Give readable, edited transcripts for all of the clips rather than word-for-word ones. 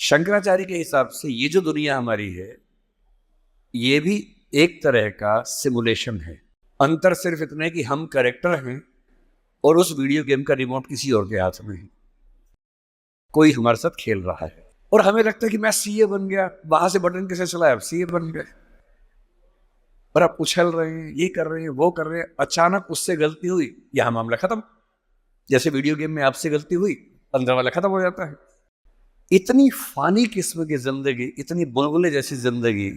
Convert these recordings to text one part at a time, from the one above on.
शंकराचार्य के हिसाब से ये जो दुनिया हमारी है ये भी एक तरह का सिमुलेशन है। अंतर सिर्फ इतना है कि हम कैरेक्टर हैं और उस वीडियो गेम का रिमोट किसी और के हाथ में है। कोई हमारे साथ खेल रहा है और हमें लगता है कि मैं सीए बन गया, वहां से बटन कैसे चलाया, अब सीए बन गए। पर आप उछल रहे हैं, ये कर रहे हैं, वो कर रहे हैं, अचानक उससे गलती हुई, यहां मामला खत्म। जैसे वीडियो गेम में आपसे गलती हुई, अंदर वाला खत्म हो जाता है। इतनी फानी किस्म की जिंदगी, इतनी बुलबुले जैसी जिंदगी,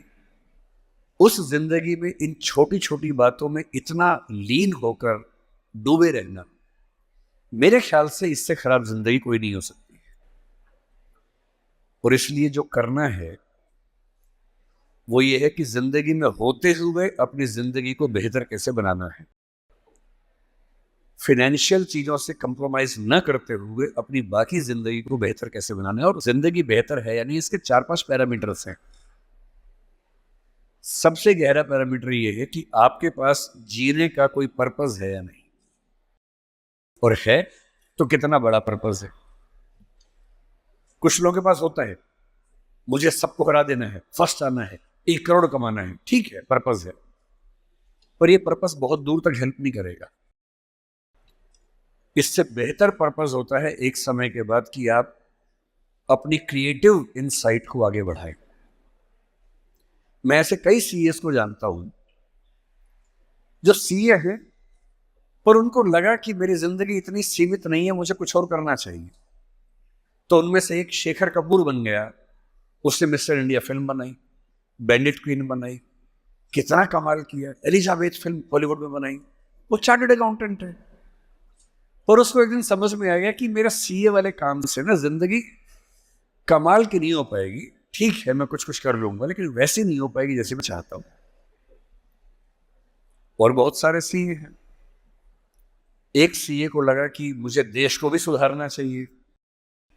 उस जिंदगी में इन छोटी छोटी बातों में इतना लीन होकर डूबे रहना, मेरे ख्याल से इससे खराब जिंदगी कोई नहीं हो सकती। और इसलिए जो करना है वो ये है कि जिंदगी में होते हुए अपनी जिंदगी को बेहतर कैसे बनाना है। फाइनेंशियल चीजों से कंप्रोमाइज न करते हुए अपनी बाकी जिंदगी को बेहतर कैसे बनाना है। और जिंदगी बेहतर है यानी इसके 4-5 पैरामीटर्स हैं। सबसे गहरा पैरामीटर ये है कि आपके पास जीने का कोई पर्पस है या नहीं, और है तो कितना बड़ा पर्पस है। कुछ लोगों के पास होता है, मुझे सबको हरा देना है, फर्स्ट आना है, 1 करोड़ कमाना है, ठीक है, पर्पस है, पर ये पर्पस बहुत दूर तक हेल्प नहीं करेगा। इससे बेहतर पर्पस होता है एक समय के बाद कि आप अपनी क्रिएटिव इनसाइट को आगे बढ़ाएं। मैं ऐसे कई सीएस को जानता हूं जो सीए हैं पर उनको लगा कि मेरी जिंदगी इतनी सीमित नहीं है, मुझे कुछ और करना चाहिए। तो उनमें से एक शेखर कपूर बन गया, उसने मिस्टर इंडिया फिल्म बनाई, बैंडिट क्वीन बनाई, कितना कमाल किया। एलिजाबेथ फिल्म बॉलीवुड में बनाई, वो चार्टर्ड अकाउंटेंट है। पर उसको एक दिन समझ में आ गया कि मेरा सीए वाले काम से ना जिंदगी कमाल की नहीं हो पाएगी। ठीक है, मैं कुछ कुछ कर लूंगा, लेकिन वैसी नहीं हो पाएगी जैसे मैं चाहता हूं। और बहुत सारे सीए हैं। एक सीए को लगा कि मुझे देश को भी सुधारना चाहिए,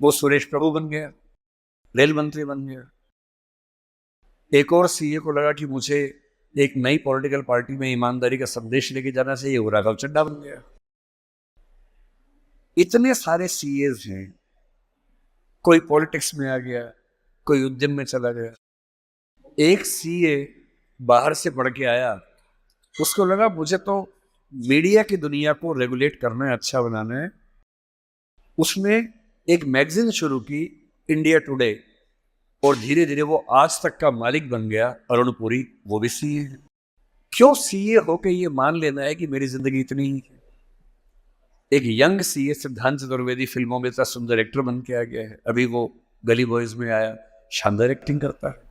वो सुरेश प्रभु बन गया, रेल मंत्री बन गया। एक और सीए को लगा कि मुझे एक नई पॉलिटिकल पार्टी में ईमानदारी का संदेश लेके जाना चाहिए, वो राघव चड्ढा बन गया। इतने सारे सीएज हैं, कोई पॉलिटिक्स में आ गया, कोई उद्यम में चला गया। एक सीए बाहर से पढ़ के आया, उसको लगा मुझे तो मीडिया की दुनिया को रेगुलेट करना है, अच्छा बनाना है। उसने एक मैगजीन शुरू की, इंडिया टुडे, और धीरे धीरे वो आज तक का मालिक बन गया। अरुण पुरी, वो भी सीए है। क्यों सीए होके ये मान लेना है कि मेरी जिंदगी इतनी ही है। एक यंग सीए सिद्धांत चतुर्वेदी फिल्मों में इतना सुंदर एक्टर बन के आ गया है। अभी वो गली बॉयज में आया, शानदार एक्टिंग करता है।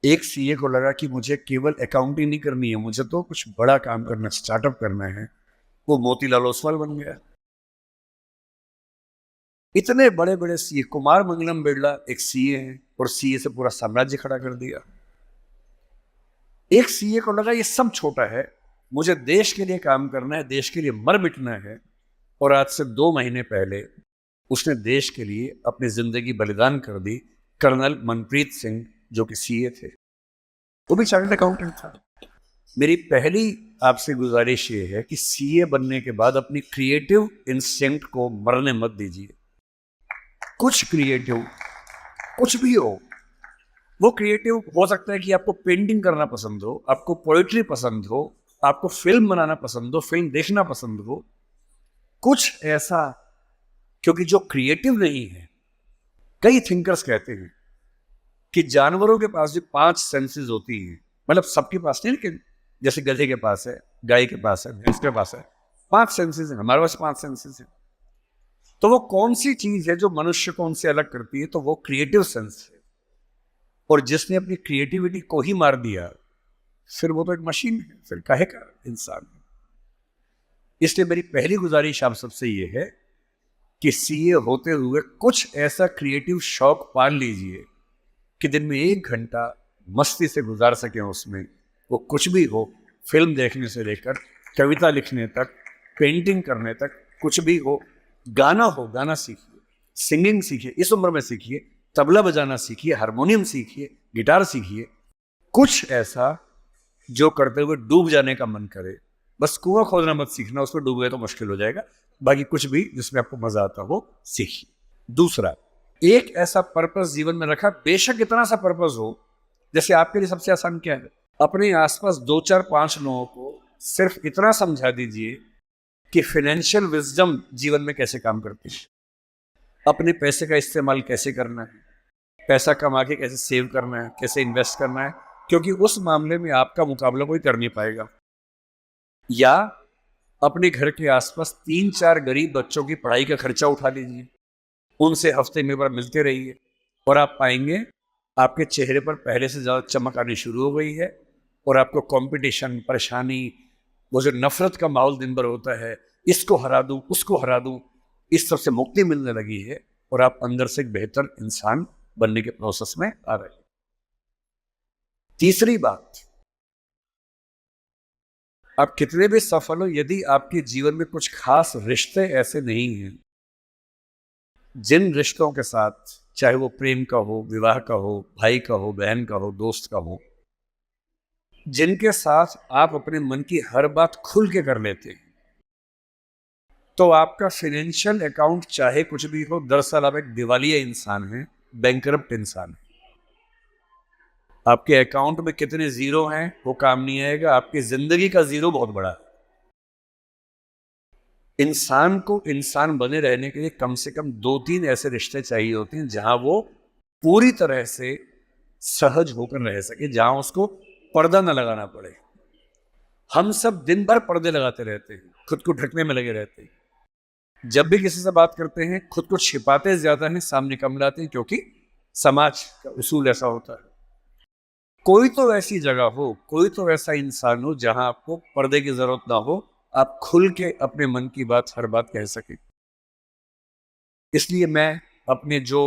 एक सीए को लगा कि मुझे केवल अकाउंटिंग नहीं करनी है, मुझे तो कुछ बड़ा काम करना, स्टार्टअप करना है, वो मोतीलाल ओसवाल बन गया। इतने बड़े बड़े सीए, कुमार मंगलम बिरला एक सीए हैं और सीए से पूरा साम्राज्य खड़ा कर दिया। एक सीए को लगा ये सब छोटा है, मुझे देश के लिए काम करना है, देश के लिए मर मिटना है। और आज से 2 महीने पहले उसने देश के लिए अपनी जिंदगी बलिदान कर दी। कर्नल मनप्रीत सिंह, जो कि सीए थे, वो भी चार्टर्ड अकाउंटेंट था। मेरी पहली आपसे गुजारिश ये है कि सीए बनने के बाद अपनी क्रिएटिव इंस्टिंक्ट को मरने मत दीजिए। कुछ क्रिएटिव, कुछ भी हो, वो क्रिएटिव हो सकता है कि आपको पेंटिंग करना पसंद हो, आपको पोएट्री पसंद हो, आपको फिल्म बनाना पसंद हो, फिल्म देखना पसंद हो, कुछ ऐसा। क्योंकि जो क्रिएटिव नहीं है, कई थिंकर्स कहते हैं कि जानवरों के पास जो 5 सेंसेस होती हैं, मतलब सबके पास नहीं, लेकिन जैसे गधे के पास है, गाय के पास है, भैंस के पास है, 5 सेंसेस हैं, हमारे पास 5 सेंसेस हैं। तो वो कौन सी चीज है जो मनुष्य को उनसे अलग करती है? तो वो क्रिएटिव सेंस है। और जिसने अपनी क्रिएटिविटी को ही मार दिया, फिर वो तो एक मशीन है, फिर काहे का इंसान है। इसलिए मेरी पहली गुजारिश आप सबसे ये है कि सीए होते हुए कुछ ऐसा क्रिएटिव शौक पाल लीजिए कि दिन में 1 घंटा मस्ती से गुजार सकें। उसमें वो कुछ भी हो, फिल्म देखने से लेकर कविता लिखने तक, पेंटिंग करने तक, कुछ भी हो। गाना हो, गाना सीखिए, सिंगिंग सीखिए, इस उम्र में सीखिए, तबला बजाना सीखिए, हारमोनियम सीखिए, गिटार सीखिए। कुछ ऐसा जो करते हुए डूब जाने का मन करे। बस कुआं खोदना मत सीखना, उसमें डूब गए तो मुश्किल हो जाएगा। बाकी कुछ भी जिसमें आपको मजा आता हो सीखिए। दूसरा, एक ऐसा पर्पस जीवन में रखा, बेशक इतना सा पर्पस हो, जैसे आपके लिए सबसे आसान क्या है, अपने आसपास 2 4 5 लोगों को सिर्फ इतना समझा दीजिए कि फाइनेंशियल विजडम जीवन में कैसे काम करती है, अपने पैसे का इस्तेमाल कैसे करना है, पैसा कमा के कैसे सेव करना है, कैसे इन्वेस्ट करना है, क्योंकि उस मामले में आपका मुकाबला कोई कर नहीं पाएगा। या अपने घर के आसपास 3 4 गरीब बच्चों की पढ़ाई का खर्चा उठा लीजिए, उनसे हफ्ते में बार मिलते रहिए, और आप पाएंगे आपके चेहरे पर पहले से ज़्यादा चमक आनी शुरू हो गई है, और आपको कंपटीशन, परेशानी, वो जो नफरत का माहौल दिन भर होता है, इसको हरा दूं, उसको हरा दूं, इस सब से मुक्ति मिलने लगी है, और आप अंदर से एक बेहतर इंसान बनने के प्रोसेस में आ रहे हैं। तीसरी बात, आप कितने भी सफल हो, यदि आपके जीवन में कुछ खास रिश्ते ऐसे नहीं हैं, जिन रिश्तों के साथ, चाहे वो प्रेम का हो, विवाह का हो, भाई का हो, बहन का हो, दोस्त का हो, जिनके साथ आप अपने मन की हर बात खुल के कर लेते हैं, तो आपका फाइनेंशियल अकाउंट चाहे कुछ भी हो, दरअसल आप एक दिवालिया इंसान हैं, बैंकरप्ट इंसान है। आपके अकाउंट में कितने जीरो हैं वो काम नहीं आएगा, आपकी जिंदगी का जीरो बहुत बड़ा है। इंसान को इंसान बने रहने के लिए कम से कम 2 3 ऐसे रिश्ते चाहिए होते हैं जहां वो पूरी तरह से सहज होकर रह सके, जहां उसको पर्दा न लगाना पड़े। हम सब दिन भर पर्दे लगाते रहते हैं, खुद को ढकने में लगे रहते हैं। जब भी किसी से बात करते हैं, खुद को छिपाते ज्यादा हैं, सामने कम लाते हैं, क्योंकि समाज का उसूल ऐसा होता है। कोई तो ऐसी जगह हो, कोई तो ऐसा इंसान हो जहां आपको पर्दे की जरूरत ना हो, आप खुल के अपने मन की बात, हर बात कह सके। इसलिए मैं अपने जो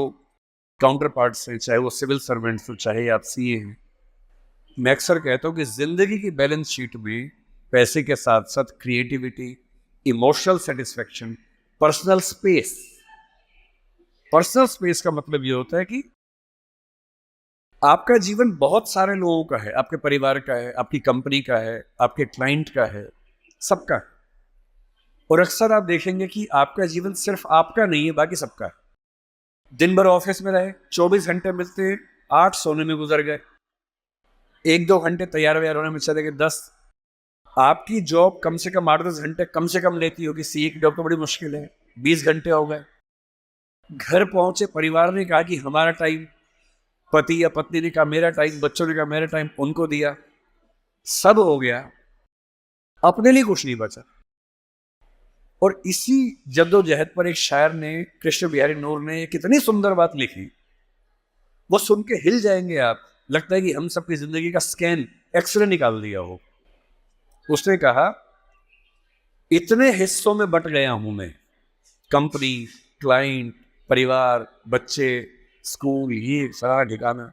काउंटर पार्ट्स हैं, चाहे वो सिविल सर्वेंट्स हो, चाहे आप सीए हैं, मैं अक्सर कहता हूं कि जिंदगी की बैलेंस शीट में पैसे के साथ साथ creativity, emotional satisfaction, personal space. Personal space का मतलब ये होता है कि आपका जीवन बहुत सारे लोगों का है, आपके परिवार का है, आपकी कंपनी का है, आपके क्लाइंट का है, सबका है। और अक्सर आप देखेंगे कि आपका जीवन सिर्फ आपका नहीं है, बाकी सबका है। दिन भर ऑफिस में रहे, 24 घंटे मिलते हैं, 8 सोने में गुजर गए, 1 2 घंटे तैयार व्यार होने में चले गए 10। आपकी जॉब कम से कम 8 10 घंटे कम से कम लेती होगी, सीए की जॉब तो बड़ी मुश्किल है, 20 घंटे हो गए। घर पहुंचे, परिवार ने कहा कि हमारा टाइम, पति या पत्नी ने कहा मेरा टाइम, बच्चों ने कहा मेरा टाइम, उनको दिया, सब हो गया, अपने लिए कुछ नहीं बचा। और इसी जद्दोजहद पर एक शायर ने, कृष्ण बिहारी नूर ने, कितनी सुंदर बात लिखी, वो सुन के हिल जाएंगे आप। लगता है कि हम सबकी जिंदगी का स्कैन, एक्सरे निकाल दिया हो। उसने कहा, इतने हिस्सों में बट गया हूं मैं, कंपनी, क्लाइंट, परिवार, बच्चे, स्कूल, ये सारा ठिकाना,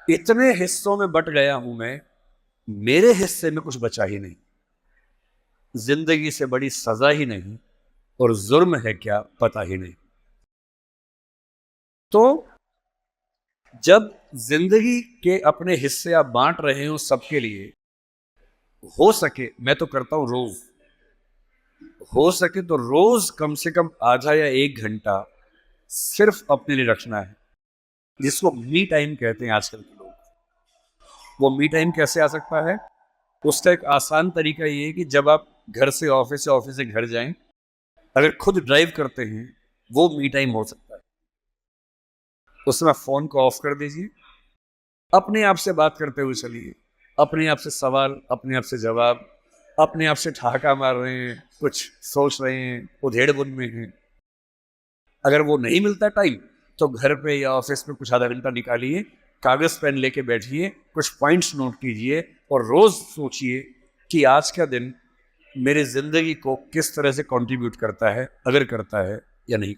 इतने हिस्सों में बट गया हूं मैं, मेरे हिस्से में कुछ बचा ही नहीं। जिंदगी से बड़ी सजा ही नहीं, और जुर्म है क्या पता ही नहीं। तो जब जिंदगी के अपने हिस्से आप बांट रहे हो सबके लिए, हो सके, मैं तो करता हूं रोज, हो सके तो रोज कम से कम आधा या 1 घंटा सिर्फ अपने लिए रखना है, जिसको मी टाइम कहते हैं आजकल के लोग। वो मी टाइम कैसे आ सकता है? उसका एक आसान तरीका ये है कि जब आप घर से ऑफिस, से ऑफिस से घर जाएं, अगर खुद ड्राइव करते हैं, वो मी टाइम हो सकता है। उसमें फोन को ऑफ कर दीजिए, अपने आप से बात करते हुए चलिए, अपने आप से सवाल, अपने आप से जवाब, अपने आप से ठहाका मार रहे हैं, कुछ सोच रहे हैं, उधेड़ बुन में हैं। अगर वो नहीं मिलता टाइम, तो घर पे या ऑफिस में कुछ आधा घंटा निकालिए, कागज पेन लेके बैठिए, कुछ पॉइंट्स नोट कीजिए, और रोज सोचिए कि आज का दिन मेरी जिंदगी को किस तरह से कंट्रीब्यूट करता है, अगर करता है या नहीं।